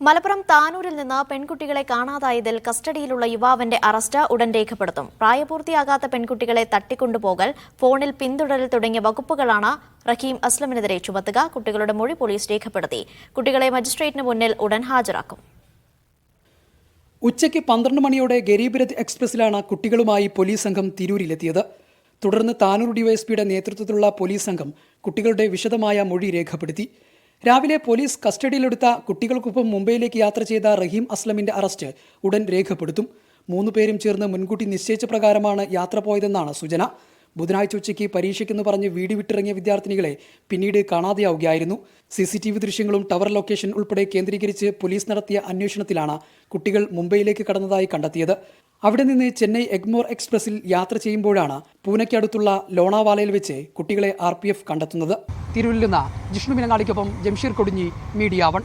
മലപ്പുറം താനൂരിൽ നിന്ന് പെൺകുട്ടികളെ കാണാതായതിൽ കസ്റ്റഡിയിലുള്ള യുവാവിന്റെ അറസ്റ്റ് ഉടൻ രേഖപ്പെടുത്തും. പ്രായപൂർത്തിയാകാത്ത പെൺകുട്ടികളെ തട്ടിക്കൊണ്ടുപോകൽ, ഫോണിൽ പിന്തുടരൽ തുടങ്ങിയ വകുപ്പുകളാണ് റഹീം അസ്ലമിനെതിരെ ചുമത്തുക. കുട്ടികളുടെ മൊഴി പോലീസ് രേഖപ്പെടുത്തി. കുട്ടികളെ മജിസ്ട്രേറ്റിന് മുന്നിൽ ഉടൻ ഹാജരാക്കും. ഉച്ചയ്ക്ക് 12 മണിയോടെ ഗരീബ് രഥ് എക്സ്പ്രസിലാണ് കുട്ടികളുമായി പോലീസ് സംഘം തിരൂരിലെത്തിയത്. തുടർന്ന് താനൂർ ഡിവൈഎസ്പിയുടെ നേതൃത്വത്തിലുള്ള പോലീസ് സംഘം കുട്ടികളുടെ വിശദമായ മൊഴി രേഖപ്പെടുത്തി. രാവിലെ പോലീസ് കസ്റ്റഡിയിലെടുത്ത കുട്ടികൾക്കൊപ്പം മുംബൈയിലേക്ക് യാത്ര ചെയ്ത റഹീം അസ്ലമിന്റെ അറസ്റ്റ് ഉടൻ രേഖപ്പെടുത്തും. 3 പേരും ചേർന്ന് മുൻകൂട്ടി നിശ്ചയിച്ച പ്രകാരമാണ് യാത്ര പോയതെന്നാണ് സൂചന. ബുധനാഴ്ച ഉച്ചയ്ക്ക് പരീക്ഷയ്ക്കെന്ന് പറഞ്ഞ് വീട് വിട്ടിറങ്ങിയ വിദ്യാർത്ഥിനികളെ പിന്നീട് കാണാതെയാവുകയായിരുന്നു. CCTV ദൃശ്യങ്ങളും ടവർ ലൊക്കേഷൻ ഉൾപ്പെടെ കേന്ദ്രീകരിച്ച് പോലീസ് നടത്തിയ അന്വേഷണത്തിലാണ് കുട്ടികൾ മുംബൈയിലേക്ക് കടന്നതായി കണ്ടെത്തിയത്. അവിടെ നിന്ന് ചെന്നൈ എഗ്മോർ എക്സ്പ്രസിൽ യാത്ര ചെയ്യുമ്പോഴാണ് പൂനെക്കടുത്തുള്ള ലോണാവാലയിൽ വെച്ച് കുട്ടികളെ RPF കണ്ടെത്തുന്നത്. തിരൂരിൽ നിന്ന് ജിഷ്ണു മിനങ്ങാടിക്കൊപ്പം ജംഷീർ കൊടിഞ്ഞി, മീഡിയ 1.